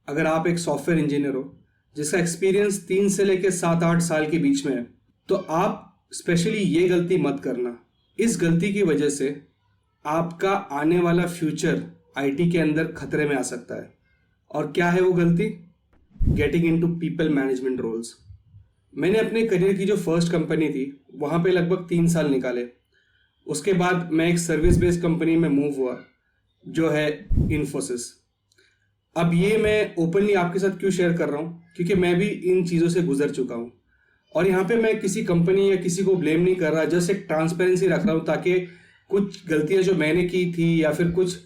अगर आप एक सॉफ्टवेयर इंजीनियर हो जिसका एक्सपीरियंस 3 से लेकर 7-8 साल के बीच में है, तो आप स्पेशली ये गलती मत करना। इस गलती की वजह से आपका आने वाला फ्यूचर आईटी के अंदर खतरे में आ सकता है। और क्या है वो गलती? Getting into people management roles. मैंने अपने करियर की जो फर्स्ट कंपनी थी वहाँ पे लगभग 3 साल निकाले। उसके बाद मैं एक सर्विस बेस्ड कंपनी में मूव हुआ जो है इन्फोसिस। अब ये मैं ओपनली आपके साथ क्यों शेयर कर रहा हूँ, क्योंकि मैं भी इन चीज़ों से गुजर चुका हूँ। और यहाँ पे मैं किसी कंपनी या किसी को ब्लेम नहीं कर रहा, जस्ट एक ट्रांसपेरेंसी रख रहा हूँ ताकि कुछ गलतियाँ जो मैंने की थी या फिर कुछ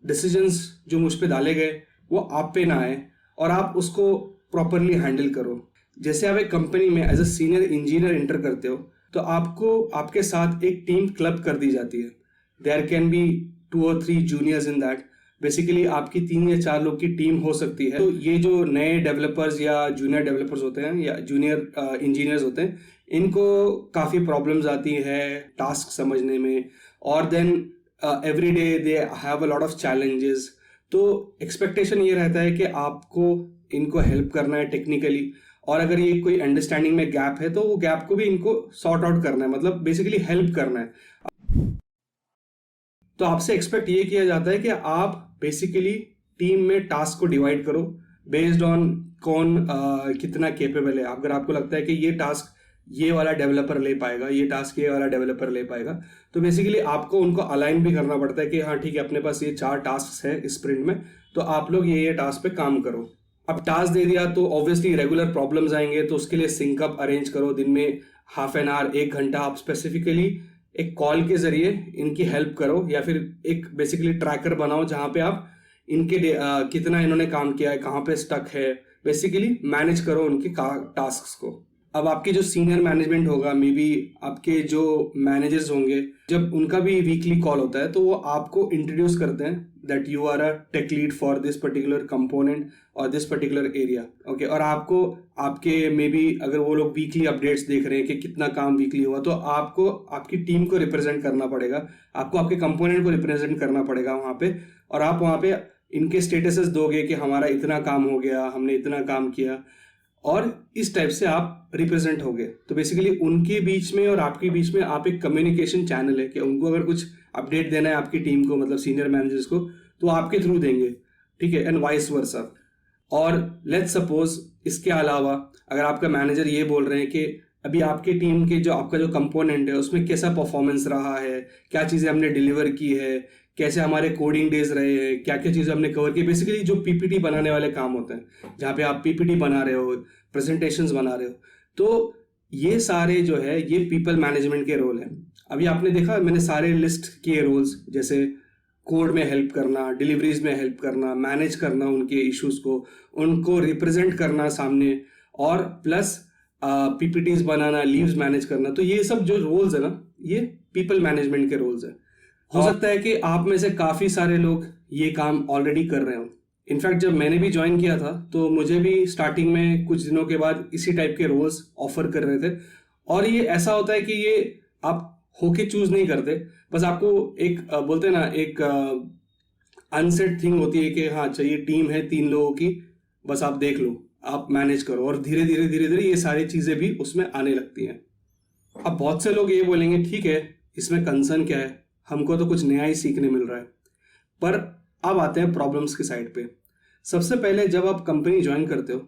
डिसीजंस जो मुझ पे डाले गए वो आप पे ना आए और आप उसको प्रॉपरली हैंडल करो। जैसे आप एक कंपनी में as a senior engineer enter करते हो तो आपको आपके साथ एक टीम क्लब कर दी जाती है। There can be 2 or 3 juniors in that. Basically आपकी 3 या 4 लोग की टीम हो सकती है। तो ये जो नए डेवलपर्स या जूनियर डेवलपर्स होते हैं या जूनियर इंजीनियर्स होते हैं, इनको काफ़ी प्रॉब्लम्स आती है टास्क समझने में। और then every day they have a lot of challenges. तो एक्सपेक्टेशन ये रहता है कि आपको इनको हेल्प करना है टेक्निकली, और अगर ये कोई अंडरस्टैंडिंग में गैप है तो वो गैप को भी इनको सॉर्ट आउट करना है, मतलब बेसिकली हेल्प करना है। तो आपसे एक्सपेक्ट ये किया जाता है कि आप बेसिकली टीम में टास्क को डिवाइड करो बेस्ड ऑन कौन कितना केपेबल है। अगर आपको लगता है कि ये टास्क ये वाला डेवलपर ले पाएगा, ये टास्क ये वाला डेवलपर ले पाएगा, तो बेसिकली आपको उनको अलाइन भी करना पड़ता है कि हाँ ठीक है, अपने पास ये 4 टास्क है इस स्प्रिंट में, तो आप लोग ये टास्क पे काम करो। अब टास्क दे दिया तो ऑब्वियसली रेगुलर प्रॉब्लम्स आएंगे, तो उसके लिए सिंकअप अरेंज करो। दिन में हाफ एन आवर 1 घंटा आप स्पेसिफिकली एक कॉल के जरिए इनकी हेल्प करो, या फिर एक बेसिकली ट्रैकर बनाओ जहाँ पे आप इनके कितना इन्होंने काम किया है, कहाँ पे स्टक है, बेसिकली मैनेज करो उनके टास्क को। अब आपके जो सीनियर मैनेजमेंट होगा, मे बी आपके जो मैनेजर्स होंगे, जब उनका भी वीकली कॉल होता है तो वो आपको इंट्रोड्यूस करते हैं that you are a tech lead for this particular component और दिस पर्टिकुलर एरिया। ओके, और आपको आपके मे बी अगर वो लोग वीकली अपडेट्स देख रहे हैं कि कितना काम वीकली हुआ, तो आपको आपकी टीम को रिप्रेजेंट करना पड़ेगा, आपको आपके कंपोनेंट को रिप्रेजेंट करना पड़ेगा वहाँ पे। और आप वहाँ पे इनके स्टेटसेस दोगे कि हमारा इतना काम हो गया, हमने इतना काम किया, और इस टाइप से आप रिप्रेजेंट होगे। तो बेसिकली उनके बीच में और आपके बीच में आप एक कम्युनिकेशन चैनल है कि उनको अगर कुछ अपडेट देना है आपकी टीम को, मतलब सीनियर मैनेजर्स को, तो आपके थ्रू देंगे, ठीक है, एंड वाइस वर्सा। और लेट्स सपोज इसके अलावा अगर आपका मैनेजर ये बोल रहे हैं कि अभी आपके टीम के जो आपका जो कंपोनेंट है उसमें कैसा परफॉर्मेंस रहा है, क्या चीज़ें हमने डिलीवर की है, कैसे हमारे कोडिंग डेज रहे हैं, क्या क्या चीज़ें हमने कवर की, बेसिकली जो पीपीटी बनाने वाले काम होते हैं जहाँ पे आप पीपीटी बना रहे हो, प्रेजेंटेशंस बना रहे हो, तो ये सारे जो है ये पीपल मैनेजमेंट के रोल हैं। अभी आपने देखा मैंने सारे लिस्ट किए रोल्स, जैसे कोड में हेल्प करना, डिलीवरीज में हेल्प करना, मैनेज करना उनके इश्यूज को, उनको रिप्रेजेंट करना सामने, और प्लस पीपीटीज बनाना, लीव्स मैनेज करना। तो ये सब जो रोल्स है ना, ये पीपल मैनेजमेंट के रोल्स है। हो सकता है कि आप में से काफ़ी सारे लोग ये काम ऑलरेडी कर रहे हो। इनफैक्ट जब मैंने भी ज्वाइन किया था तो मुझे भी स्टार्टिंग में कुछ दिनों के बाद इसी टाइप के रोल्स ऑफर कर रहे थे। और ये ऐसा होता है कि ये आप होके चूज नहीं करते, बस आपको एक बोलते हैं ना, एक अनसेट थिंग होती है कि हाँ चाहिए टीम है 3 लोगों की, बस आप देख लो, आप मैनेज करो, और धीरे धीरे ये सारी चीज़ें भी उसमें आने लगती हैं। अब बहुत से लोग ये बोलेंगे ठीक है, इसमें कंसर्न क्या है, हमको तो कुछ नया ही सीखने मिल रहा है। पर अब आते हैं प्रॉब्लम्स की साइड पे। सबसे पहले जब आप कंपनी ज्वाइन करते हो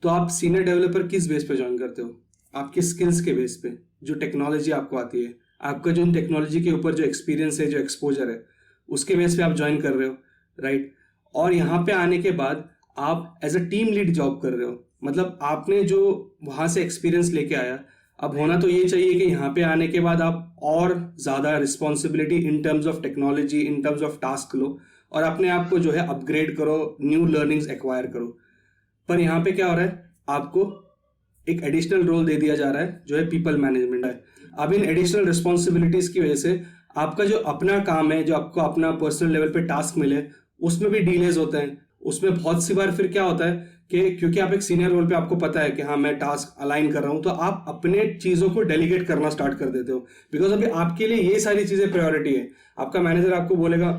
तो आप सीनियर डेवलपर किस बेस पे ज्वाइन करते हो? आपकी स्किल्स के बेस पे, जो टेक्नोलॉजी आपको आती है, आपका जो इन टेक्नोलॉजी के ऊपर जो एक्सपीरियंस है, जो एक्सपोजर है, उसके बेस पे आप ज्वाइन कर रहे हो, राइट। और यहाँ पे आने के बाद आप as a team lead job कर रहे हो, मतलब आपने जो वहाँ से एक्सपीरियंस लेके आया, अब होना तो ये चाहिए कि यहाँ पे आने के बाद आप और ज़्यादा responsibility in terms of technology, in terms of task लो, और अपने आप को जो है अपग्रेड करो, न्यू लर्निंग्स एक्वायर करो। पर यहाँ पे क्या हो रहा है, आपको एक एडिशनल रोल दे दिया जा रहा है जो है पीपल मैनेजमेंट है। अब इन एडिशनल रिस्पॉन्सिबिलिटीज की वजह से आपका जो अपना काम है, जो आपको अपना पर्सनल लेवल पे टास्क मिले, उसमें भी डिलेज होते हैं। उसमें बहुत सी बार फिर क्या होता है कि क्योंकि आप एक सीनियर रोल पे आपको पता है कि हाँ मैं टास्क अलाइन कर रहा हूँ, तो आप अपने चीज़ों को डेलीगेट करना स्टार्ट कर देते हो, बिकॉज अभी आपके लिए ये सारी चीज़ें प्रायोरिटी है। आपका मैनेजर आपको बोलेगा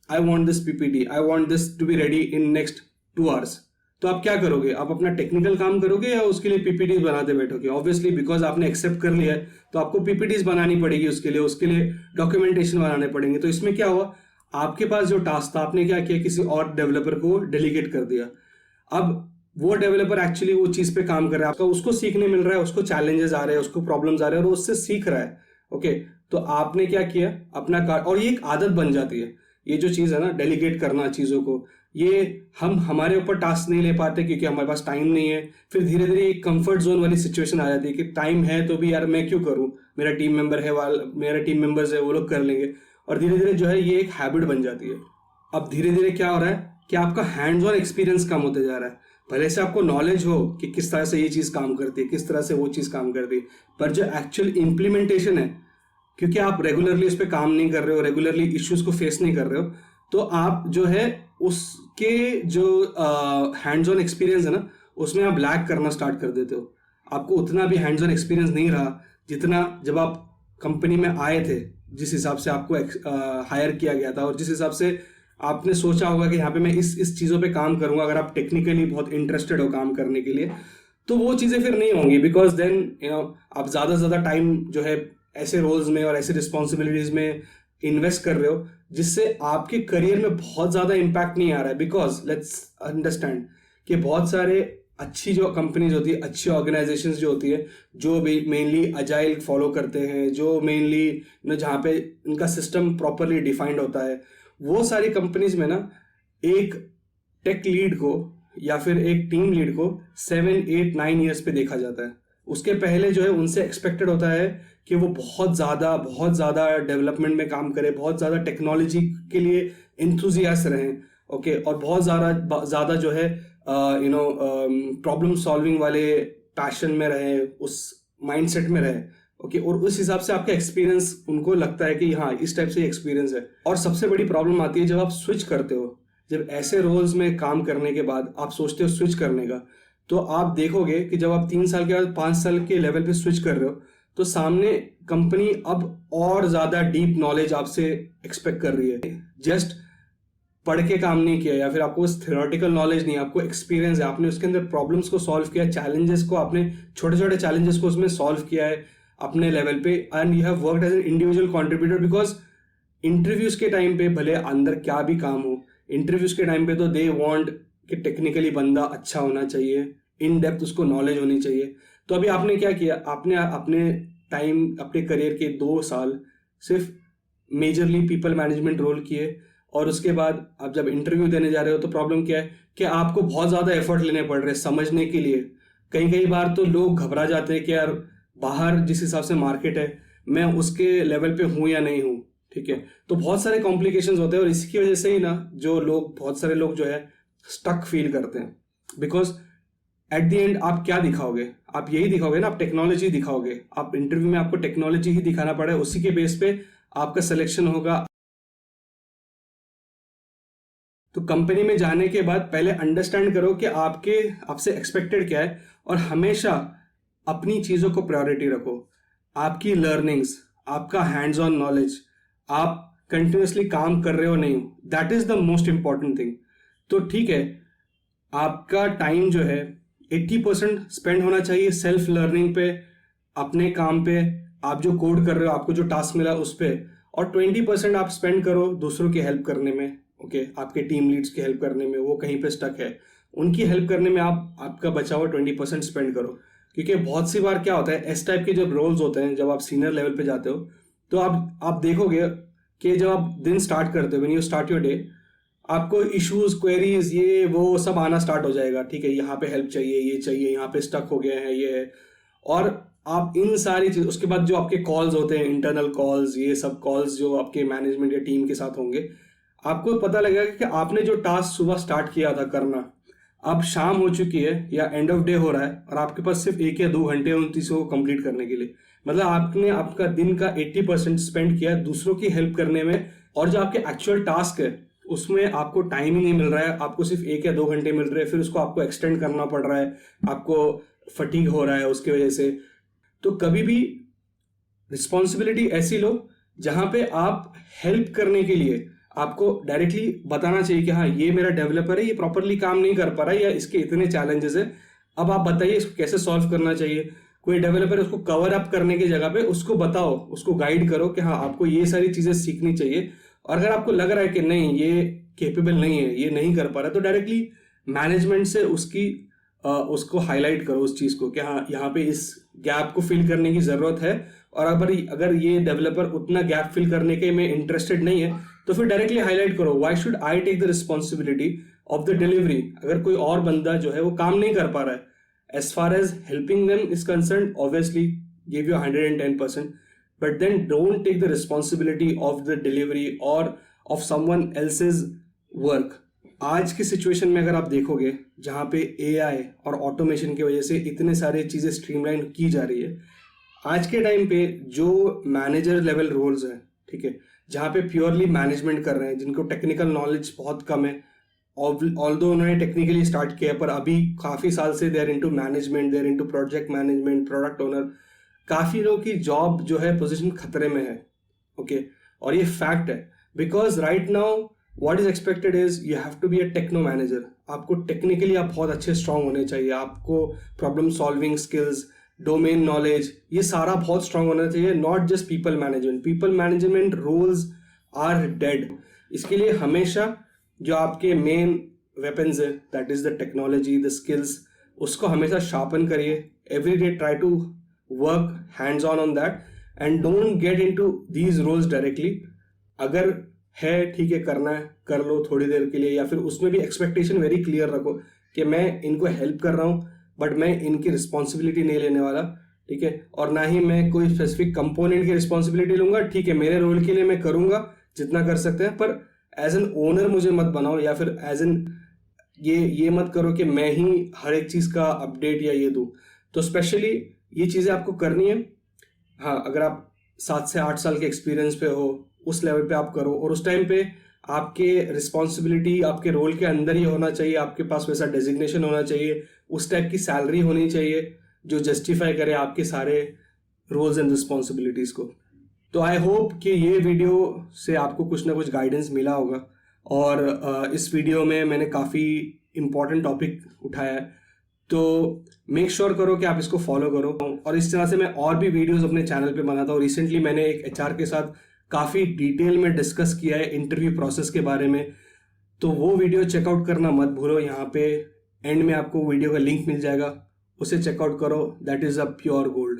I want this PPT, I want this to be ready in next 2 hours, तो आप क्या करोगे? आप अपना टेक्निकल काम करोगे या उसके लिए पीपीटीज बनाते बैठोगे? ऑब्वियसली बिकॉज आपने एक्सेप्ट कर लिया है तो आपको पीपीटीज बनानी पड़ेगी, उसके लिए डॉक्यूमेंटेशन बनाने पड़ेंगे। तो इसमें क्या हुआ, आपके पास जो टास्क था आपने क्या किया, किसी और डेवलपर को डेलीगेट कर दिया। अब वो डेवलपर एक्चुअली वो चीज पे काम कर रहा है, आपका उसको सीखने मिल रहा है, उसको चैलेंजेस आ रहे हैं, उसको प्रॉब्लम्स आ रहे हैं और वो उससे सीख रहा है। ओके, तो आपने क्या किया, अपना कार्ड, और ये एक आदत बन जाती है। ये जो चीज है ना, डेलीगेट करना चीजों को, ये हम हमारे ऊपर टास्क नहीं ले पाते क्योंकि हमारे पास टाइम नहीं है। फिर धीरे धीरे एक कंफर्ट जोन वाली सिचुएशन आ जाती है कि टाइम है तो भी यार मैं क्यों करूं, मेरा टीम मेंबर है, मेरा टीम मेंबर्स है, वो लोग कर लेंगे। और धीरे धीरे जो है ये एक हैबिट बन जाती है। अब धीरे धीरे क्या हो रहा है कि आपका हैंड्स ऑन एक्सपीरियंस कम होते जा रहा है। भले से आपको नॉलेज हो कि किस तरह से ये चीज काम करती है, किस तरह से वो चीज काम करती है, पर जो एक्चुअल इम्प्लीमेंटेशन है, क्योंकि आप रेगुलरली उस पर काम नहीं कर रहे हो, रेगुलरली इश्यूज को फेस नहीं कर रहे हो, तो आप जो है उसके जो हैंड्स ऑन एक्सपीरियंस है ना, उसमें आप लैग करना स्टार्ट कर देते हो। आपको उतना भी हैंड्स ऑन एक्सपीरियंस नहीं रहा जितना जब आप कंपनी में आए थे, जिस हिसाब से आपको हायर किया गया था और जिस हिसाब से आपने सोचा होगा कि यहाँ पे मैं इस चीज़ों पे काम करूंगा। अगर आप टेक्निकली बहुत इंटरेस्टेड हो काम करने के लिए, तो वो चीज़ें फिर नहीं होंगी, बिकॉज देन आप ज़्यादा से ज़्यादा टाइम जो है ऐसे रोल्स में और ऐसे रिस्पॉन्सिबिलिटीज में इन्वेस्ट कर रहे हो जिससे आपके करियर में बहुत ज़्यादा इम्पैक्ट नहीं आ रहा है। बिकॉज लेट्स अंडरस्टैंड कि बहुत सारे अच्छी जो कंपनीज होती है, अच्छी ऑर्गेनाइजेशंस जो होती है, जो मेनली अजाइल फॉलो करते हैं, जो मेनली जहाँ पे इनका सिस्टम प्रॉपरली डिफाइंड होता है, वो सारी कंपनीज में ना एक टेक लीड को या फिर एक टीम लीड को 7, 8, 9 ईयर्स पे देखा जाता है। उसके पहले जो है उनसे एक्सपेक्टेड होता है कि वो बहुत ज़्यादा डेवलपमेंट में काम करे, बहुत ज़्यादा टेक्नोलॉजी के लिए एंथुजियास्ट रहें। ओके, और बहुत ज़्यादा जो है प्रॉब्लम सॉल्विंग वाले पैशन में रहे, उस माइंडसेट में रहे। ओके, और उस हिसाब से आपका एक्सपीरियंस उनको लगता है कि हाँ इस टाइप से एक्सपीरियंस है। और सबसे बड़ी प्रॉब्लम आती है जब आप स्विच करते हो, जब ऐसे रोल्स में काम करने के बाद आप सोचते हो स्विच करने का, तो आप देखोगे कि जब आप 3 साल के बाद 5 साल के लेवल पे स्विच कर रहे हो, तो सामने कंपनी अब और ज्यादा डीप नॉलेज आपसे एक्सपेक्ट कर रही है। जस्ट पढ़ के काम नहीं किया या फिर आपको उस थ्योरेटिकल नॉलेज नहीं, आपको एक्सपीरियंस है, आपने उसके अंदर प्रॉब्लम्स को सॉल्व किया, चैलेंजेस को आपने छोटे छोटे चैलेंजेस को उसमें सॉल्व किया है अपने लेवल पे, and you have worked as an individual contributor. Because interviews के टाइम पे भले अंदर क्या भी काम हो, इंटरव्यूज के टाइम पे तो दे वांट कि टेक्निकली बंदा अच्छा होना चाहिए, इन डेप्थ उसको नॉलेज होनी चाहिए। तो अभी आपने क्या किया, आपने अपने टाइम, अपने करियर के 2 साल सिर्फ मेजरली पीपल मैनेजमेंट रोल किए, और उसके बाद आप जब इंटरव्यू देने जा रहे हो तो प्रॉब्लम क्या है कि आपको बहुत ज़्यादा एफर्ट लेने पड़ रहे हैं समझने के लिए। कई कई बार तो लोग घबरा जाते हैं कि यार बाहर जिस हिसाब से मार्केट है, मैं उसके लेवल पे हूँ या नहीं हूँ। ठीक है, तो बहुत सारे कॉम्प्लिकेशंस होते हैं और इसकी वजह से ही ना जो लोग, बहुत सारे लोग जो है स्टक फील करते हैं। बिकॉज एट द एंड आप क्या दिखाओगे, आप यही दिखाओगे ना, आप टेक्नोलॉजी दिखाओगे। आप इंटरव्यू में आपको टेक्नोलॉजी ही दिखाना पड़े, उसी के बेस पे आपका सिलेक्शन होगा। तो कंपनी में जाने के बाद पहले अंडरस्टैंड करो कि आपसे एक्सपेक्टेड क्या है, और हमेशा अपनी चीज़ों को प्रायोरिटी रखो। आपकी लर्निंग्स, आपका हैंड्स ऑन नॉलेज, आप कंटिन्यूसली काम कर रहे हो नहीं, that is the most important thing. तो ठीक है, आपका टाइम जो है 80% स्पेंड होना चाहिए सेल्फ लर्निंग पे, अपने काम पे, आप जो कोड कर रहे हो, आपको जो टास्क मिला उस पर, और 20% आप स्पेंड करो दूसरों की हेल्प करने में। ओके, आपके टीम लीड्स की हेल्प करने में, वो कहीं पे स्टक है, उनकी हेल्प करने में आप आपका बचा हुआ 20% स्पेंड करो। क्योंकि बहुत सी बार क्या होता है, इस टाइप के जब रोल्स होते हैं, जब आप सीनियर लेवल पे जाते हो, तो आप देखोगे कि जब आप दिन स्टार्ट करते हो, when you start your day, आपको इश्यूज, क्वेरीज, ये वो सब आना स्टार्ट हो जाएगा। ठीक है, यहाँ पे हेल्प चाहिए, ये चाहिए, यहाँ पे स्टक हो गया है, ये है। और आप इन सारी चीज, उसके बाद जो आपके कॉल्स होते हैं, इंटरनल कॉल्स, ये सब कॉल्स जो आपके मैनेजमेंट या टीम के साथ होंगे, आपको पता लगेगा कि आपने जो टास्क सुबह स्टार्ट किया था करना, अब शाम हो चुकी है या एंड ऑफ डे हो रहा है, और आपके पास सिर्फ 1 या 2 घंटे उन चीज़ों को कंप्लीट करने के लिए। मतलब आपने आपका दिन का 80% स्पेंड किया दूसरों की हेल्प करने में, और जो आपके एक्चुअल टास्क है उसमें आपको टाइम ही नहीं मिल रहा है, आपको सिर्फ 1 या 2 घंटे मिल रहे हैं, फिर उसको आपको एक्सटेंड करना पड़ रहा है, आपको फटीग हो रहा है उसकी वजह से। तो कभी भी रिस्पॉन्सिबिलिटी ऐसी लो जहां पे आप हेल्प करने के लिए आपको डायरेक्टली बताना चाहिए कि हाँ ये मेरा डेवलपर है, ये प्रॉपरली काम नहीं कर पा रहा है या इसके इतने चैलेंजेस है, अब आप बताइए इसको कैसे सॉल्व करना चाहिए। कोई डेवलपर उसको कवर अप करने की जगह पे उसको बताओ, उसको गाइड करो कि हाँ आपको ये सारी चीजें सीखनी चाहिए। और अगर आपको लग रहा है कि नहीं ये केपेबल नहीं है, ये नहीं कर पा रहा है, तो डायरेक्टली मैनेजमेंट से उसको हाईलाइट करो उस चीज को कि हाँ यहाँ पे इस गैप को फिल करने की जरूरत है। और अगर ये डेवलपर उतना गैप फिल करने के में इंटरेस्टेड नहीं है तो फिर डायरेक्टली हाईलाइट करो, why should I take the responsibility of the delivery. अगर कोई और बंदा जो है वो काम नहीं कर पा रहा है, as far as helping them is concerned, obviously give you 110%, but then don't take the responsibility of the delivery or of someone else's work। आज की सिचुएशन में अगर आप देखोगे जहाँ पे AI और ऑटोमेशन की वजह से इतने सारे चीजें स्ट्रीमलाइन की जा रही है, आज के टाइम पे जो मैनेजर लेवल रोल्स हैं, ठीक है, जहाँ पे प्योरली मैनेजमेंट कर रहे हैं, जिनको टेक्निकल नॉलेज बहुत कम है, ऑल्दो उन्होंने टेक्निकली स्टार्ट किया पर अभी काफी साल से they're into management, they're into project management, product owner, काफी लोगों की जॉब जो है पोजीशन खतरे में है। ओके, और ये फैक्ट है because right now what is expected is you have to be a techno manager. आपको टेक्निकली आप बहुत अच्छे स्ट्रांग होने चाहिए, आपको problem solving skills, domain knowledge, ये सारा बहुत स्ट्रांग होना चाहिए, not just people management. People management roles are dead. इसके लिए हमेशा जो आपके मेन वेपन्स है, that is the technology, the skills, उसको हमेशा शार्पन करिए। Every day try to work hands on that and don't get into these roles directly. अगर है ठीक है करना है कर लो थोड़ी देर के लिए, या फिर उसमें भी एक्सपेक्टेशन वेरी क्लियर रखो कि मैं इनको हेल्प कर रहा हूँ बट मैं इनकी रिस्पॉन्सिबिलिटी नहीं लेने वाला, ठीक है, और ना ही मैं कोई स्पेसिफिक कंपोनेंट की रिस्पॉन्सिबिलिटी लूंगा। ठीक है मेरे रोल के लिए मैं करूंगा जितना कर सकते हैं, पर एज एन ओनर मुझे मत बनाओ, या फिर एज एन ये मत करो कि मैं ही हर एक चीज का अपडेट या ये दूं। तो स्पेशली ये चीजें आपको करनी है। हाँ, अगर आप 7 से 8 साल के एक्सपीरियंस पे हो, उस लेवल पे आप करो, और उस टाइम पे आपके रिस्पॉन्सिबिलिटी आपके रोल के अंदर ही होना चाहिए, आपके पास वैसा डेजिग्नेशन होना चाहिए, उस टाइप की सैलरी होनी चाहिए जो जस्टिफाई करे आपके सारे रोल्स एंड रिस्पॉन्सिबिलिटीज को। तो आई होप कि ये वीडियो से आपको कुछ ना कुछ गाइडेंस मिला होगा, और इस वीडियो में मैंने काफ़ी इंपॉर्टेंट टॉपिक उठाया है, तो मेक श्योर करो कि आप इसको फॉलो करो। और इस तरह से मैं और भी वीडियोस अपने चैनल पे बनाता हूँ। रिसेंटली मैंने एक HR के साथ काफ़ी डिटेल में डिस्कस किया है इंटरव्यू प्रोसेस के बारे में, तो वो वीडियो चेकआउट करना मत भूलो। यहाँ पे एंड में आपको वीडियो का लिंक मिल जाएगा, उसे चेकआउट करो। That is a pure gold.